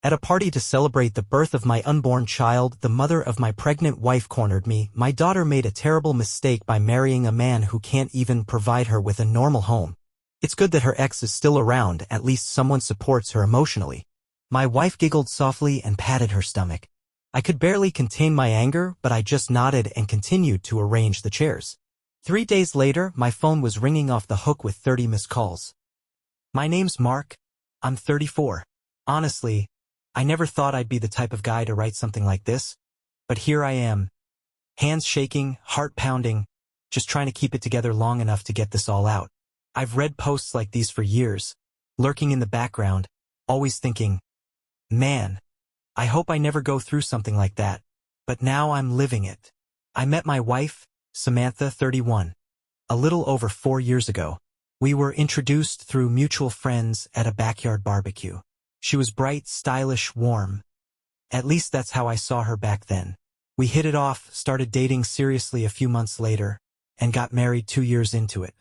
At a party to celebrate the birth of my unborn child, the mother of my pregnant wife cornered me. My daughter made a terrible mistake by marrying a man who can't even provide her with a normal home. It's good that her ex is still around, at least someone supports her emotionally. My wife giggled softly and patted her stomach. I could barely contain my anger, but I just nodded and continued to arrange the chairs. 3 days later, my phone was ringing off the hook with 30 missed calls. My name's Mark. I'm 34. Honestly, I never thought I'd be the type of guy to write something like this, but here I am. Hands shaking, heart pounding, just trying to keep it together long enough to get this all out. I've read posts like these for years, lurking in the background, always thinking, man, I hope I never go through something like that, but now I'm living it. I met my wife, Samantha, 31, a little over 4 years ago. We were introduced through mutual friends at a backyard barbecue. She was bright, stylish, warm. At least that's how I saw her back then. We hit it off, started dating seriously a few months later, and got married 2 years into it.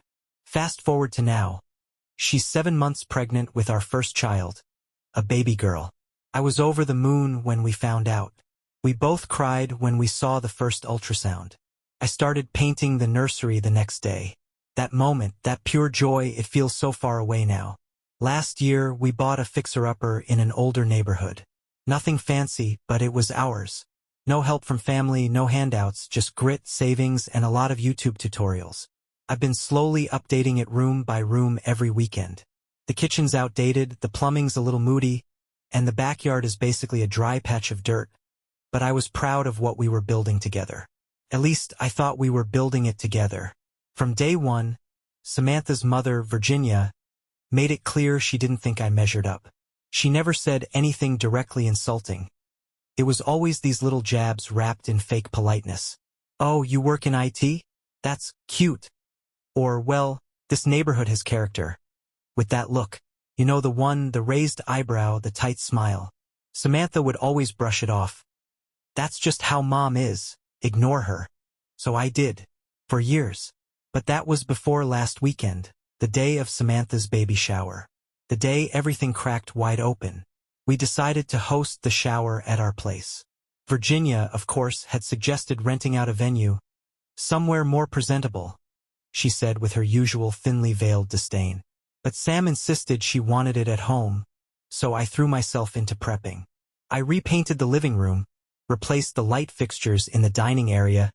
Fast forward to now. She's 7 months pregnant with our first child, a baby girl. I was over the moon when we found out. We both cried when we saw the first ultrasound. I started painting the nursery the next day. That moment, that pure joy, it feels so far away now. Last year, we bought a fixer-upper in an older neighborhood. Nothing fancy, but it was ours. No help from family, no handouts, just grit, savings, and a lot of YouTube tutorials. I've been slowly updating it room by room every weekend. The kitchen's outdated, the plumbing's a little moody, and the backyard is basically a dry patch of dirt. But I was proud of what we were building together. At least, I thought we were building it together. From day one, Samantha's mother, Virginia, made it clear she didn't think I measured up. She never said anything directly insulting. It was always these little jabs wrapped in fake politeness. Oh, you work in IT? That's cute. Or, well, this neighborhood has character. With that look. You know, the one, the raised eyebrow, the tight smile. Samantha would always brush it off. That's just how mom is. Ignore her. So I did. For years. But that was before last weekend, the day of Samantha's baby shower. The day everything cracked wide open. We decided to host the shower at our place. Virginia, of course, had suggested renting out a venue. Somewhere more presentable, she said with her usual thinly veiled disdain. But Sam insisted she wanted it at home, so I threw myself into prepping. I repainted the living room, replaced the light fixtures in the dining area,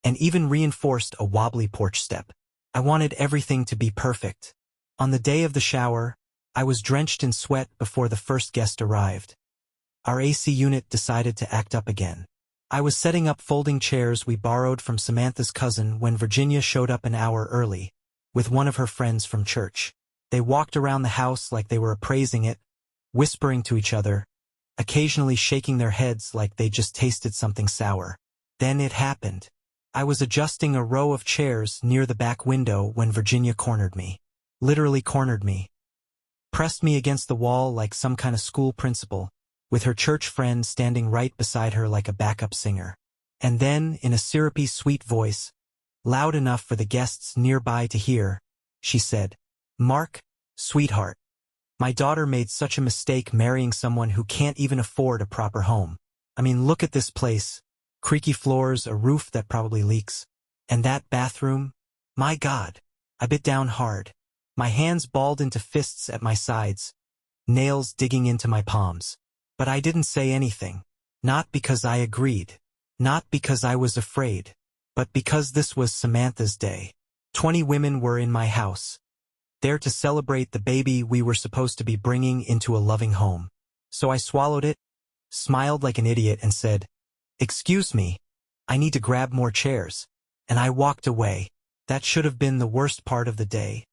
and even reinforced a wobbly porch step. I wanted everything to be perfect. On the day of the shower, I was drenched in sweat before the first guest arrived. Our AC unit decided to act up again. I was setting up folding chairs we borrowed from Samantha's cousin when Virginia showed up an hour early, with one of her friends from church. They walked around the house like they were appraising it, whispering to each other, occasionally shaking their heads like they just tasted something sour. Then it happened. I was adjusting a row of chairs near the back window when Virginia cornered me. Literally cornered me. Pressed me against the wall like some kind of school principal, with her church friend standing right beside her like a backup singer. And then, in a syrupy, sweet voice, loud enough for the guests nearby to hear, she said, "Mark, sweetheart, my daughter made such a mistake marrying someone who can't even afford a proper home. I mean, look at this place. Creaky floors, a roof that probably leaks. And that bathroom? My God." I bit down hard. My hands balled into fists at my sides, nails digging into my palms. But I didn't say anything. Not because I agreed. Not because I was afraid. But because this was Samantha's day. 20 women were in my house, there to celebrate the baby we were supposed to be bringing into a loving home. So I swallowed it, smiled like an idiot and said, "Excuse me, I need to grab more chairs." And I walked away. That should have been the worst part of the day.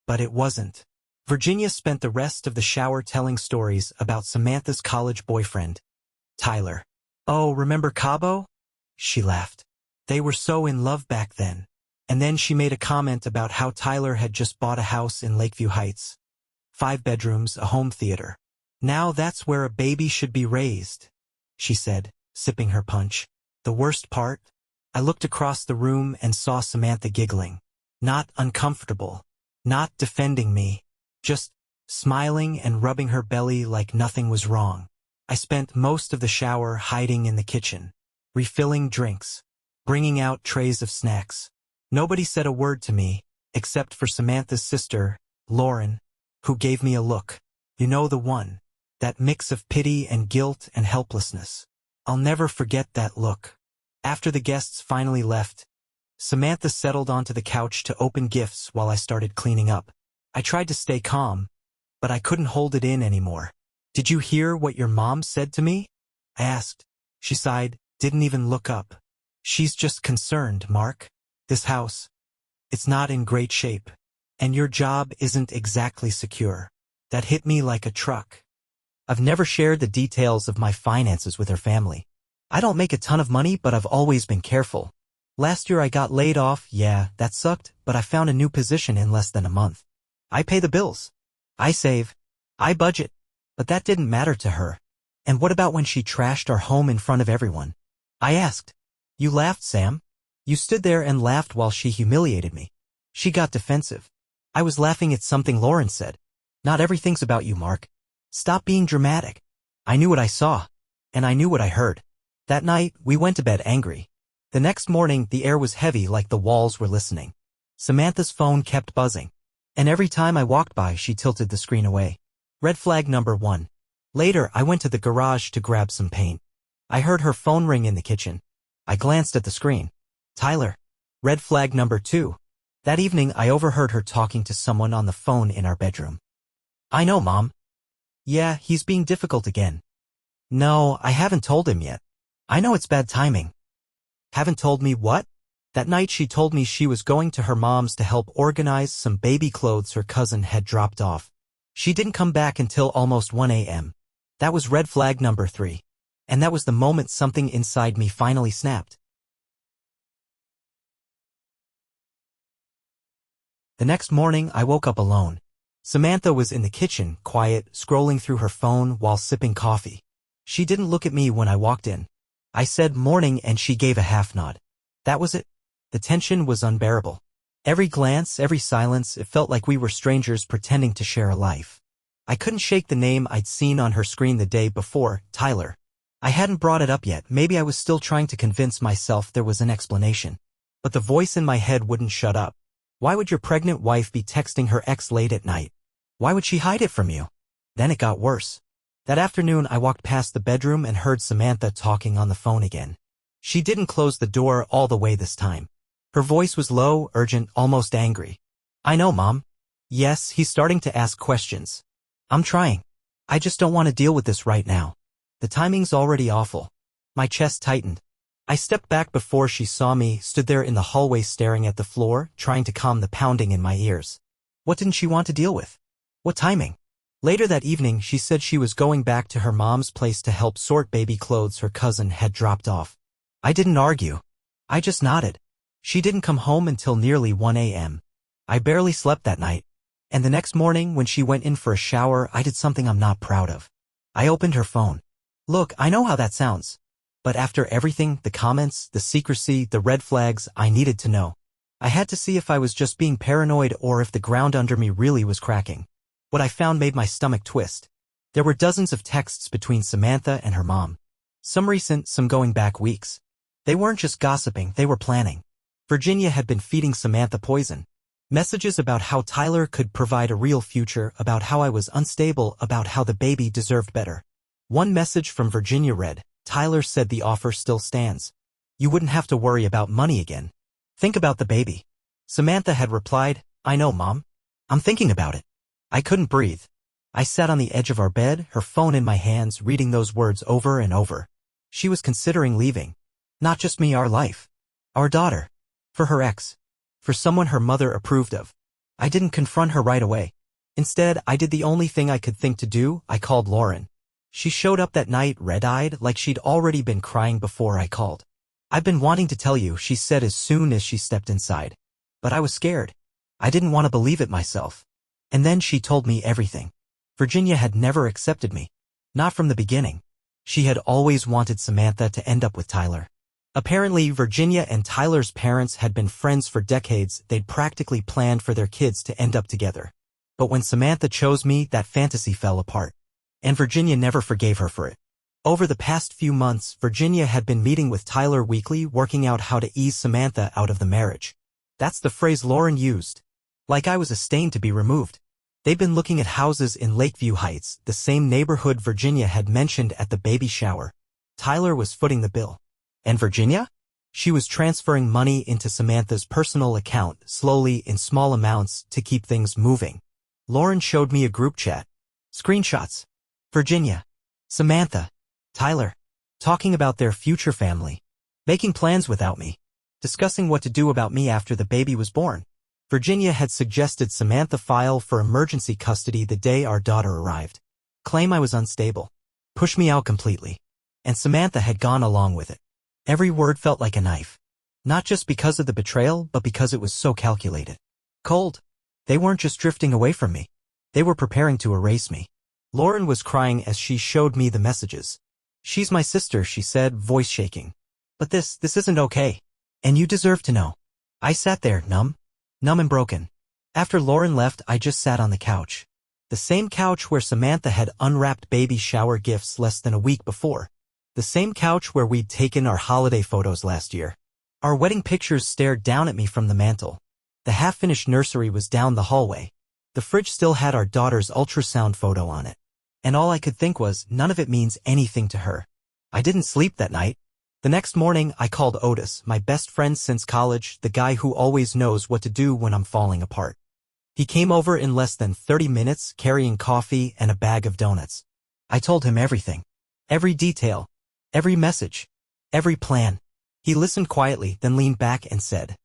But it wasn't. Virginia spent the rest of the shower telling stories about Samantha's college boyfriend, Tyler. "Oh, remember Cabo?" She laughed. "They were so in love back then." And then she made a comment about how Tyler had just bought a house in Lakeview Heights. 5 bedrooms, a home theater. "Now that's where a baby should be raised," she said, sipping her punch. The worst part? I looked across the room and saw Samantha giggling. Not uncomfortable. Not defending me. Just smiling and rubbing her belly like nothing was wrong. I spent most of the shower hiding in the kitchen, refilling drinks, bringing out trays of snacks. Nobody said a word to me, except for Samantha's sister, Lauren, who gave me a look. You know, the one. That mix of pity and guilt and helplessness. I'll never forget that look. After the guests finally left, Samantha settled onto the couch to open gifts while I started cleaning up. I tried to stay calm, but I couldn't hold it in anymore. "Did you hear what your mom said to me?" I asked. She sighed, didn't even look up. "She's just concerned, Mark. This house, it's not in great shape. And your job isn't exactly secure." That hit me like a truck. I've never shared the details of my finances with her family. I don't make a ton of money, but I've always been careful. Last year I got laid off, yeah, that sucked, but I found a new position in less than a month. I pay the bills. I save. I budget. But that didn't matter to her. "And what about when she trashed our home in front of everyone?" I asked. "You laughed, Sam. You stood there and laughed while she humiliated me." She got defensive. "I was laughing at something Lauren said. Not everything's about you, Mark. Stop being dramatic." I knew what I saw. And I knew what I heard. That night, we went to bed angry. The next morning, the air was heavy like the walls were listening. Samantha's phone kept buzzing. And every time I walked by, she tilted the screen away. Red flag number 1. Later, I went to the garage to grab some paint. I heard her phone ring in the kitchen. I glanced at the screen. Tyler. Red flag number 2. That evening, I overheard her talking to someone on the phone in our bedroom. "I know, Mom." "Yeah, he's being difficult again." "No, I haven't told him yet." "I know it's bad timing." "Haven't told me what?" That night she told me she was going to her mom's to help organize some baby clothes her cousin had dropped off. She didn't come back until almost 1 a.m. That was red flag number 3. And that was the moment something inside me finally snapped. The next morning I woke up alone. Samantha was in the kitchen, quiet, scrolling through her phone while sipping coffee. She didn't look at me when I walked in. I said morning and she gave a half nod. That was it. The tension was unbearable. Every glance, every silence, it felt like we were strangers pretending to share a life. I couldn't shake the name I'd seen on her screen the day before, Tyler. I hadn't brought it up yet. Maybe I was still trying to convince myself there was an explanation. But the voice in my head wouldn't shut up. Why would your pregnant wife be texting her ex late at night? Why would she hide it from you? Then it got worse. That afternoon I walked past the bedroom and heard Samantha talking on the phone again. She didn't close the door all the way this time. Her voice was low, urgent, almost angry. "I know, Mom. Yes, he's starting to ask questions. I'm trying. I just don't want to deal with this right now. The timing's already awful." My chest tightened. I stepped back before she saw me, stood there in the hallway staring at the floor, trying to calm the pounding in my ears. What didn't she want to deal with? What timing? Later that evening, she said she was going back to her mom's place to help sort baby clothes her cousin had dropped off. I didn't argue. I just nodded. She didn't come home until nearly 1 a.m. I barely slept that night. And the next morning, when she went in for a shower, I did something I'm not proud of. I opened her phone. Look, I know how that sounds. But after everything, the comments, the secrecy, the red flags, I needed to know. I had to see if I was just being paranoid or if the ground under me really was cracking. What I found made my stomach twist. There were dozens of texts between Samantha and her mom. Some recent, some going back weeks. They weren't just gossiping, they were planning. Virginia had been feeding Samantha poison. Messages about how Tyler could provide a real future, about how I was unstable, about how the baby deserved better. One message from Virginia read, "Tyler said the offer still stands. You wouldn't have to worry about money again. Think about the baby." Samantha had replied, "I know, Mom. I'm thinking about it." I couldn't breathe. I sat on the edge of our bed, her phone in my hands, reading those words over and over. She was considering leaving. Not just me, our life. Our daughter. For her ex. For someone her mother approved of. I didn't confront her right away. Instead, I did the only thing I could think to do. I called Lauren. She showed up that night, red-eyed, like she'd already been crying before I called. "I've been wanting to tell you," she said as soon as she stepped inside. But I was scared. I didn't want to believe it myself. And then she told me everything. Virginia had never accepted me. Not from the beginning. She had always wanted Samantha to end up with Tyler. Apparently, Virginia and Tyler's parents had been friends for decades. They'd practically planned for their kids to end up together. But when Samantha chose me, that fantasy fell apart. And Virginia never forgave her for it. Over the past few months, Virginia had been meeting with Tyler weekly, working out how to ease Samantha out of the marriage. That's the phrase Lauren used. Like I was a stain to be removed. They'd been looking at houses in Lakeview Heights, the same neighborhood Virginia had mentioned at the baby shower. Tyler was footing the bill. And Virginia? She was transferring money into Samantha's personal account, slowly in small amounts, to keep things moving. Lauren showed me a group chat. Screenshots. Virginia, Samantha, Tyler, talking about their future family, making plans without me, discussing what to do about me after the baby was born. Virginia had suggested Samantha file for emergency custody the day our daughter arrived. Claim I was unstable. Push me out completely. And Samantha had gone along with it. Every word felt like a knife. Not just because of the betrayal, but because it was so calculated. Cold. They weren't just drifting away from me. They were preparing to erase me. Lauren was crying as she showed me the messages. She's my sister, she said, voice shaking. But this isn't okay. And you deserve to know. I sat there, numb and broken. After Lauren left, I just sat on the couch. The same couch where Samantha had unwrapped baby shower gifts less than a week before. The same couch where we'd taken our holiday photos last year. Our wedding pictures stared down at me from the mantel. The half-finished nursery was down the hallway. The fridge still had our daughter's ultrasound photo on it. And all I could think was, none of it means anything to her. I didn't sleep that night. The next morning, I called Otis, my best friend since college, the guy who always knows what to do when I'm falling apart. He came over in less than 30 minutes, carrying coffee and a bag of donuts. I told him everything. Every detail. Every message. Every plan. He listened quietly, then leaned back and said,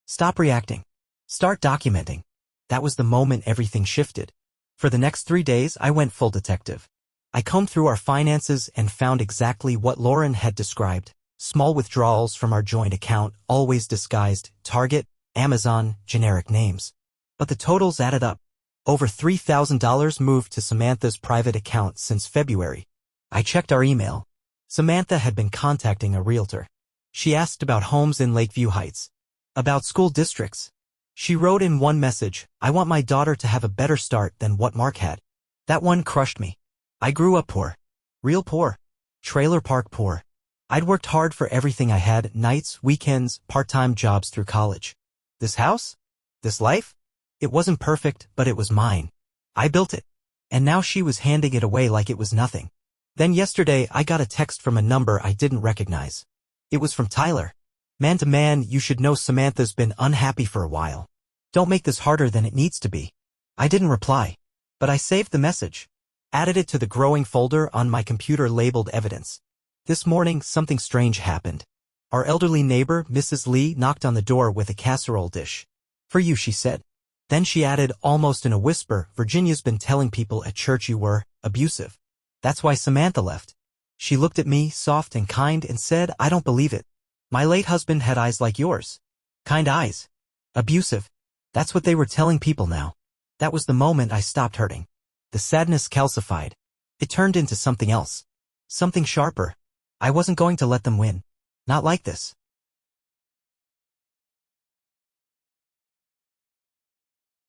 "Stop reacting. Start documenting." That was the moment everything shifted. For the next 3 days, I went full detective. I combed through our finances and found exactly what Lauren had described. Small withdrawals from our joint account, always disguised, Target, Amazon, generic names. But the totals added up. Over $3,000 moved to Samantha's private account since February. I checked our email. Samantha had been contacting a realtor. She asked about homes in Lakeview Heights. About school districts. She wrote in one message, "I want my daughter to have a better start than what Mark had." That one crushed me. I grew up poor. Real poor. Trailer park poor. I'd worked hard for everything I had, nights, weekends, part-time jobs through college. This house? This life? It wasn't perfect, but it was mine. I built it. And now she was handing it away like it was nothing. Then yesterday, I got a text from a number I didn't recognize. It was from Tyler. "Man to man, you should know Samantha's been unhappy for a while. Don't make this harder than it needs to be." I didn't reply. But I saved the message. Added it to the growing folder on my computer labeled evidence. This morning, something strange happened. Our elderly neighbor, Mrs. Lee, knocked on the door with a casserole dish. "For you," she said. Then she added, almost in a whisper, "Virginia's been telling people at church you were abusive. That's why Samantha left." She looked at me, soft and kind, and said, "I don't believe it. My late husband had eyes like yours. Kind eyes. Abusive. That's what they were telling people now." That was the moment I stopped hurting. The sadness calcified. It turned into something else. Something sharper. I wasn't going to let them win. Not like this.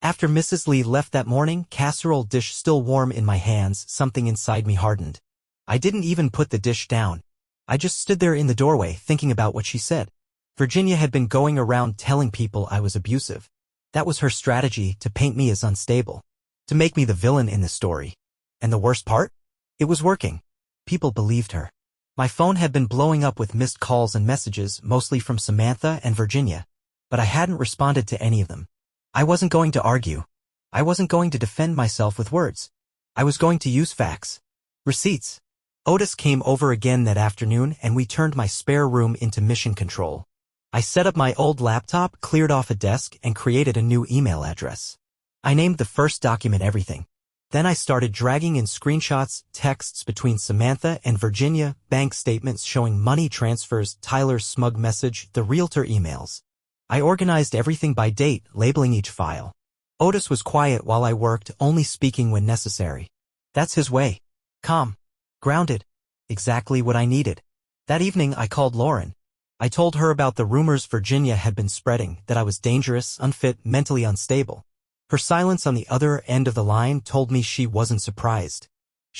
After Mrs. Lee left that morning, casserole dish still warm in my hands, something inside me hardened. I didn't even put the dish down. I just stood there in the doorway thinking about what she said. Virginia had been going around telling people I was abusive. That was her strategy, to paint me as unstable. To make me the villain in the story. And the worst part? It was working. People believed her. My phone had been blowing up with missed calls and messages, mostly from Samantha and Virginia. But I hadn't responded to any of them. I wasn't going to argue. I wasn't going to defend myself with words. I was going to use facts. Receipts. Otis came over again that afternoon and we turned my spare room into mission control. I set up my old laptop, cleared off a desk, and created a new email address. I named the first document Everything. Then I started dragging in screenshots, texts between Samantha and Virginia, bank statements showing money transfers, Tyler's smug message, the realtor emails. I organized everything by date, labeling each file. Otis was quiet while I worked, only speaking when necessary. That's his way. Calm. Grounded. Exactly what I needed. That evening I called Lauren. I told her about the rumors Virginia had been spreading, that I was dangerous, unfit, mentally unstable. Her silence on the other end of the line told me she wasn't surprised.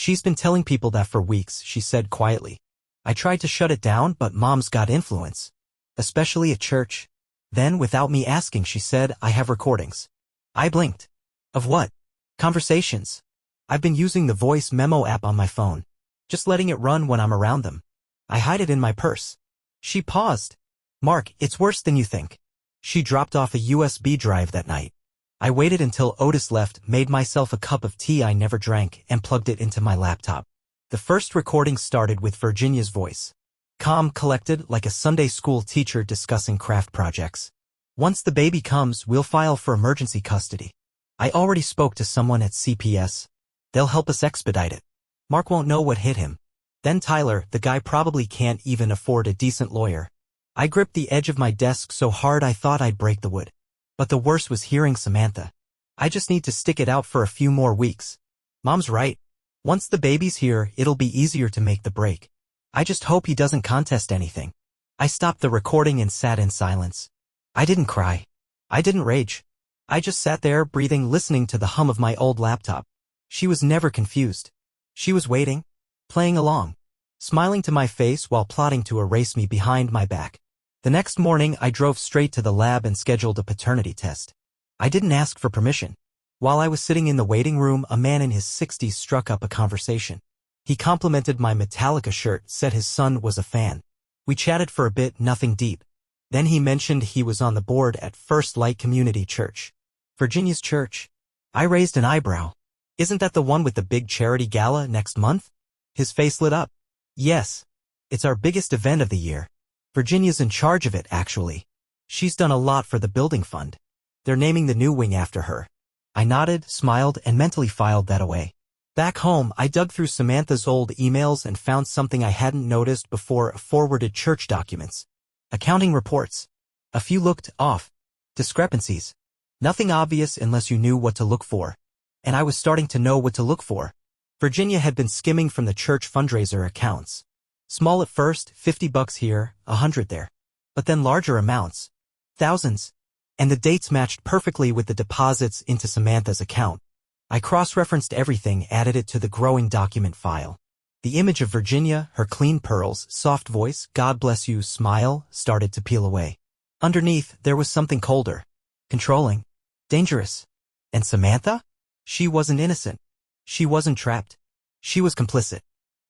She's been telling people that for weeks, she said quietly. I tried to shut it down, but Mom's got influence. Especially at church. Then, without me asking, she said, I have recordings. I blinked. Of what? Conversations. I've been using the voice memo app on my phone. Just letting it run when I'm around them. I hide it in my purse. She paused. Mark, it's worse than you think. She dropped off a USB drive that night. I waited until Otis left, made myself a cup of tea I never drank, and plugged it into my laptop. The first recording started with Virginia's voice. Calm, collected, like a Sunday school teacher discussing craft projects. Once the baby comes, we'll file for emergency custody. I already spoke to someone at CPS. They'll help us expedite it. Mark won't know what hit him. Then Tyler, the guy probably can't even afford a decent lawyer. I gripped the edge of my desk so hard I thought I'd break the wood. But the worst was hearing Samantha. I just need to stick it out for a few more weeks. Mom's right. Once the baby's here, it'll be easier to make the break. I just hope he doesn't contest anything. I stopped the recording and sat in silence. I didn't cry. I didn't rage. I just sat there, breathing, listening to the hum of my old laptop. She was never confused. She was waiting, playing along, smiling to my face while plotting to erase me behind my back. The next morning, I drove straight to the lab and scheduled a paternity test. I didn't ask for permission. While I was sitting in the waiting room, a man in his 60s struck up a conversation. He complimented my Metallica shirt, said his son was a fan. We chatted for a bit, nothing deep. Then he mentioned he was on the board at First Light Community Church. Virginia's church. I raised an eyebrow. Isn't that the one with the big charity gala next month? His face lit up. Yes. It's our biggest event of the year. Virginia's in charge of it, actually. She's done a lot for the building fund. They're naming the new wing after her. I nodded, smiled, and mentally filed that away. Back home, I dug through Samantha's old emails and found something I hadn't noticed before: forwarded church documents. Accounting reports. A few looked off. Discrepancies. Nothing obvious unless you knew what to look for. And I was starting to know what to look for. Virginia had been skimming from the church fundraiser accounts. Small at first, $50 here, $100 there. But then larger amounts. Thousands. And the dates matched perfectly with the deposits into Samantha's account. I cross-referenced everything, added it to the growing document file. The image of Virginia, her clean pearls, soft voice, God bless you smile, started to peel away. Underneath, there was something colder. Controlling. Dangerous. And Samantha? She wasn't innocent. She wasn't trapped. She was complicit.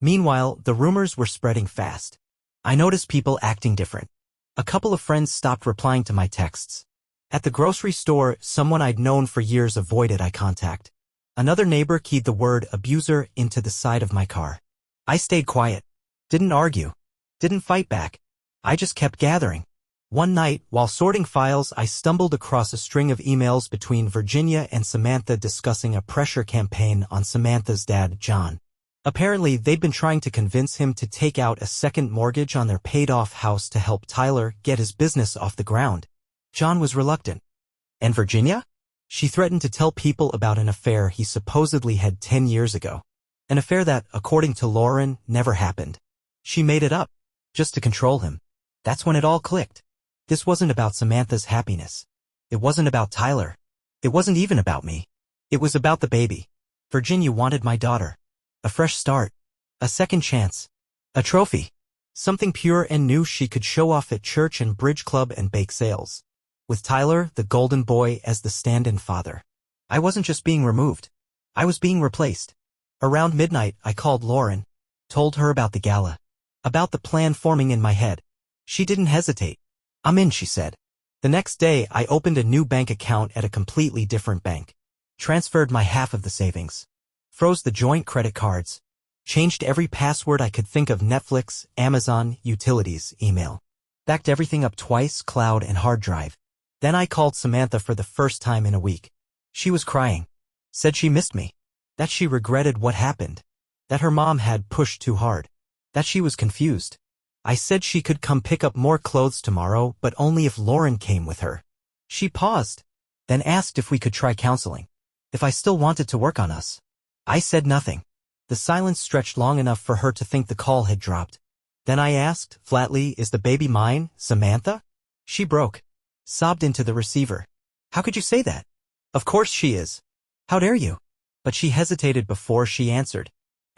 Meanwhile, the rumors were spreading fast. I noticed people acting different. A couple of friends stopped replying to my texts. At the grocery store, someone I'd known for years avoided eye contact. Another neighbor keyed the word abuser into the side of my car. I stayed quiet. Didn't argue. Didn't fight back. I just kept gathering. One night, while sorting files, I stumbled across a string of emails between Virginia and Samantha discussing a pressure campaign on Samantha's dad, John. Apparently, they'd been trying to convince him to take out a second mortgage on their paid-off house to help Tyler get his business off the ground. John was reluctant. And Virginia? She threatened to tell people about an affair he supposedly had 10 years ago. An affair that, according to Lauren, never happened. She made it up, just to control him. That's when it all clicked. This wasn't about Samantha's happiness. It wasn't about Tyler. It wasn't even about me. It was about the baby. Virginia wanted my daughter. A fresh start. A second chance. A trophy. Something pure and new she could show off at church and bridge club and bake sales. With Tyler, the golden boy, as the stand-in father. I wasn't just being removed. I was being replaced. Around midnight, I called Lauren. Told her about the gala. About the plan forming in my head. She didn't hesitate. I'm in, she said. The next day, I opened a new bank account at a completely different bank. Transferred my half of the savings. Froze the joint credit cards. Changed every password I could think of: Netflix, Amazon, utilities, email. Backed everything up twice, cloud and hard drive. Then I called Samantha for the first time in a week. She was crying. Said she missed me. That she regretted what happened. That her mom had pushed too hard. That she was confused. I said she could come pick up more clothes tomorrow, but only if Lauren came with her. She paused. Then asked if we could try counseling. If I still wanted to work on us. I said nothing. The silence stretched long enough for her to think the call had dropped. Then I asked, flatly, is the baby mine, Samantha? She broke. Sobbed into the receiver. How could you say that? Of course she is. How dare you? But she hesitated before she answered.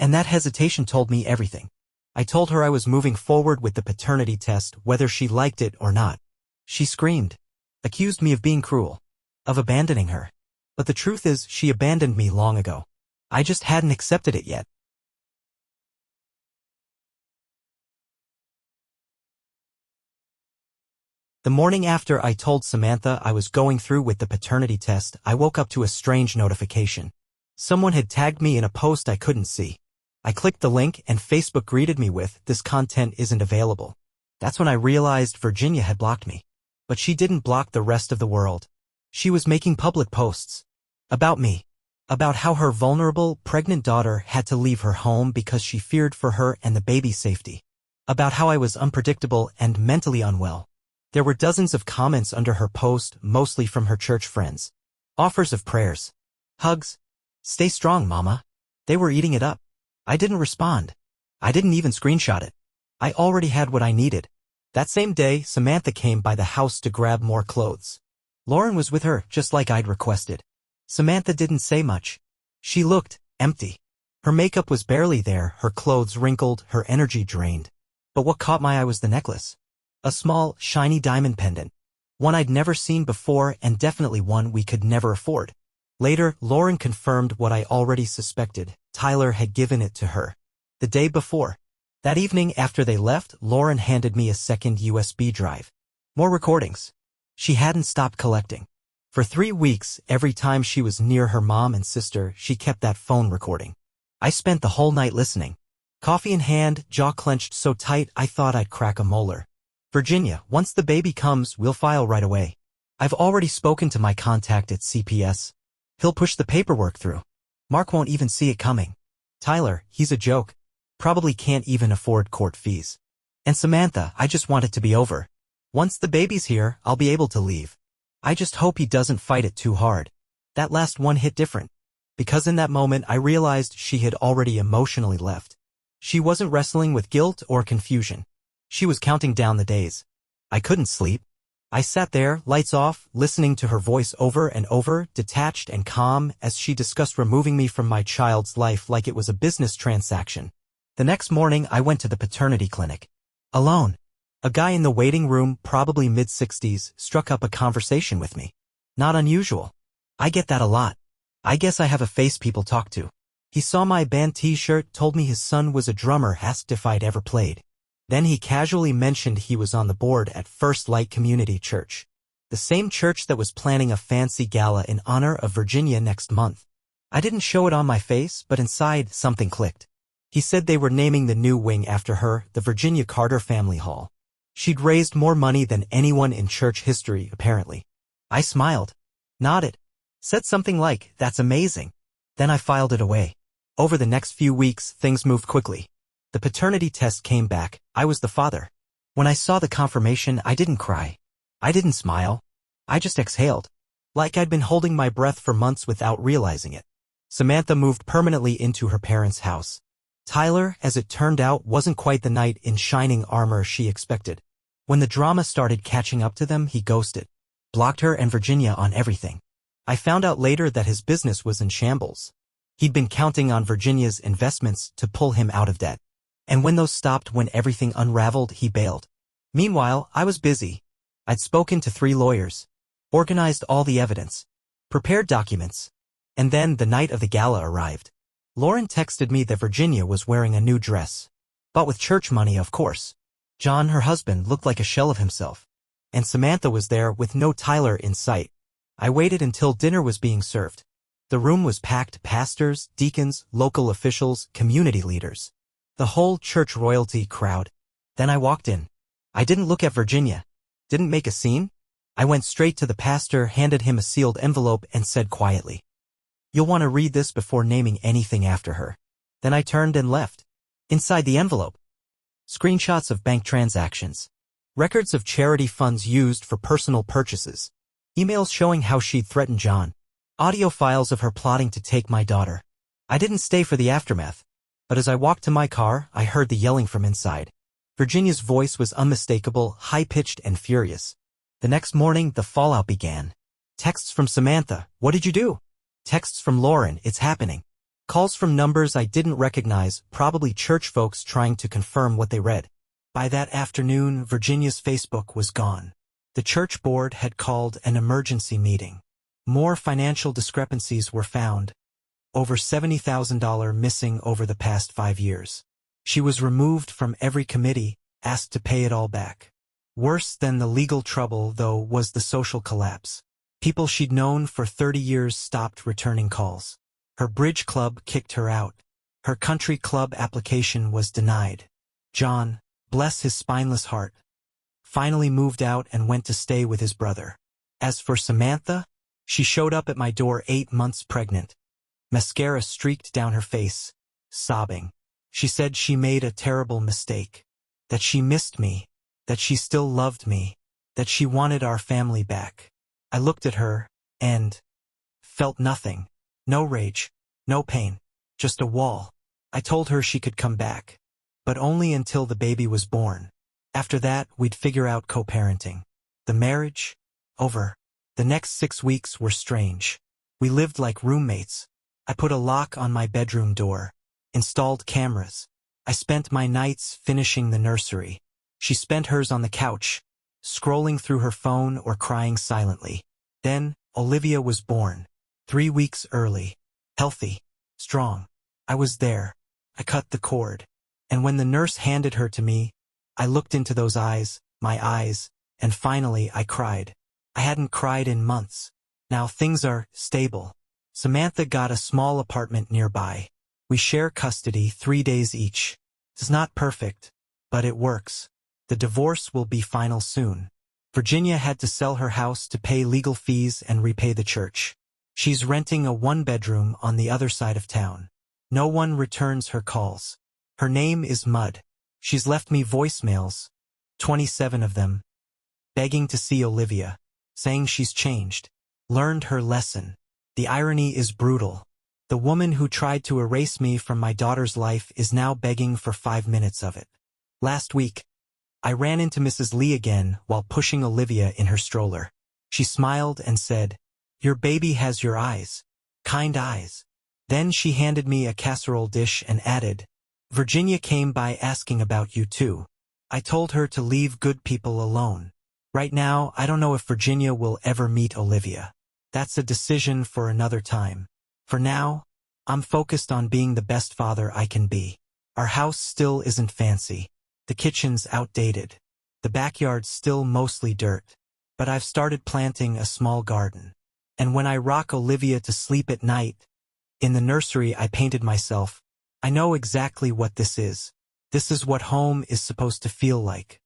And that hesitation told me everything. I told her I was moving forward with the paternity test whether she liked it or not. She screamed, accused me of being cruel, of abandoning her. But the truth is, she abandoned me long ago. I just hadn't accepted it yet. The morning after I told Samantha I was going through with the paternity test, I woke up to a strange notification. Someone had tagged me in a post I couldn't see. I clicked the link and Facebook greeted me with, "This content isn't available." That's when I realized Virginia had blocked me. But she didn't block the rest of the world. She was making public posts. About me. About how her vulnerable, pregnant daughter had to leave her home because she feared for her and the baby's safety. About how I was unpredictable and mentally unwell. There were dozens of comments under her post, mostly from her church friends. Offers of prayers. Hugs. Stay strong, mama. They were eating it up. I didn't respond. I didn't even screenshot it. I already had what I needed. That same day, Samantha came by the house to grab more clothes. Lauren was with her, just like I'd requested. Samantha didn't say much. She looked empty. Her makeup was barely there, her clothes wrinkled, her energy drained. But what caught my eye was the necklace. A small, shiny diamond pendant. One I'd never seen before and definitely one we could never afford. Later, Lauren confirmed what I already suspected. Tyler had given it to her. The day before. That evening after they left, Lauren handed me a second USB drive. More recordings. She hadn't stopped collecting. For 3 weeks, every time she was near her mom and sister, she kept that phone recording. I spent the whole night listening. Coffee in hand, jaw clenched so tight I thought I'd crack a molar. "Virginia, once the baby comes, we'll file right away. I've already spoken to my contact at CPS. He'll push the paperwork through. Mark won't even see it coming. Tyler, he's a joke. Probably can't even afford court fees. And Samantha, I just want it to be over. Once the baby's here, I'll be able to leave. I just hope he doesn't fight it too hard." That last one hit different. Because in that moment I realized she had already emotionally left. She wasn't wrestling with guilt or confusion. She was counting down the days. I couldn't sleep. I sat there, lights off, listening to her voice over and over, detached and calm, as she discussed removing me from my child's life like it was a business transaction. The next morning I went to the paternity clinic. Alone. A guy in the waiting room, probably mid-60s, struck up a conversation with me. Not unusual. I get that a lot. I guess I have a face people talk to. He saw my band t-shirt, told me his son was a drummer, asked if I'd ever played. Then he casually mentioned he was on the board at First Light Community Church. The same church that was planning a fancy gala in honor of Virginia next month. I didn't show it on my face, but inside something clicked. He said they were naming the new wing after her, the Virginia Carter Family Hall. She'd raised more money than anyone in church history, apparently. I smiled, nodded, said something like, "That's amazing." Then I filed it away. Over the next few weeks, things moved quickly. The paternity test came back. I was the father. When I saw the confirmation, I didn't cry. I didn't smile. I just exhaled. Like I'd been holding my breath for months without realizing it. Samantha moved permanently into her parents' house. Tyler, as it turned out, wasn't quite the knight in shining armor she expected. When the drama started catching up to them, he ghosted. Blocked her and Virginia on everything. I found out later that his business was in shambles. He'd been counting on Virginia's investments to pull him out of debt. And when those stopped, when everything unraveled, he bailed. Meanwhile, I was busy. I'd spoken to 3 lawyers. Organized all the evidence. Prepared documents. And then the night of the gala arrived. Lauren texted me that Virginia was wearing a new dress. Bought with church money, of course. John, her husband, looked like a shell of himself. And Samantha was there with no Tyler in sight. I waited until dinner was being served. The room was packed, pastors, deacons, local officials, community leaders. The whole church royalty crowd. Then I walked in. I didn't look at Virginia. Didn't make a scene. I went straight to the pastor, handed him a sealed envelope, and said quietly, "You'll want to read this before naming anything after her." Then I turned and left. Inside the envelope, screenshots of bank transactions. Records of charity funds used for personal purchases. Emails showing how she'd threatened John. Audio files of her plotting to take my daughter. I didn't stay for the aftermath. But as I walked to my car, I heard the yelling from inside. Virginia's voice was unmistakable, high-pitched and furious. The next morning, the fallout began. Texts from Samantha, "What did you do?" Texts from Lauren, "It's happening." Calls from numbers I didn't recognize, probably church folks trying to confirm what they read. By that afternoon, Virginia's Facebook was gone. The church board had called an emergency meeting. More financial discrepancies were found. Over $70,000 missing over the past 5 years. She was removed from every committee, asked to pay it all back. Worse than the legal trouble, though, was the social collapse. People she'd known for 30 years stopped returning calls. Her bridge club kicked her out. Her country club application was denied. John, bless his spineless heart, finally moved out and went to stay with his brother. As for Samantha, she showed up at my door 8 months pregnant. Mascara streaked down her face, sobbing. She said she made a terrible mistake. That she missed me. That she still loved me. That she wanted our family back. I looked at her, and felt nothing. No rage. No pain. Just a wall. I told her she could come back. But only until the baby was born. After that, we'd figure out co-parenting. The marriage? Over. The next 6 weeks were strange. We lived like roommates. I put a lock on my bedroom door. Installed cameras. I spent my nights finishing the nursery. She spent hers on the couch, scrolling through her phone or crying silently. Then, Olivia was born. 3 weeks early. Healthy. Strong. I was there. I cut the cord. And when the nurse handed her to me, I looked into those eyes, my eyes, and finally I cried. I hadn't cried in months. Now things are stable. Samantha got a small apartment nearby. We share custody 3 days each. It's not perfect, but it works. The divorce will be final soon. Virginia had to sell her house to pay legal fees and repay the church. She's renting a 1-bedroom on the other side of town. No one returns her calls. Her name is Mud. She's left me voicemails, 27 of them, begging to see Olivia, saying she's changed, learned her lesson. The irony is brutal. The woman who tried to erase me from my daughter's life is now begging for 5 minutes of it. Last week, I ran into Mrs. Lee again while pushing Olivia in her stroller. She smiled and said, "Your baby has your eyes. Kind eyes." Then she handed me a casserole dish and added, "Virginia came by asking about you too." I told her to leave good people alone. Right now, I don't know if Virginia will ever meet Olivia. That's a decision for another time. For now, I'm focused on being the best father I can be. Our house still isn't fancy. The kitchen's outdated. The backyard's still mostly dirt. But I've started planting a small garden. And when I rock Olivia to sleep at night, in the nursery I painted myself, I know exactly what this is. This is what home is supposed to feel like.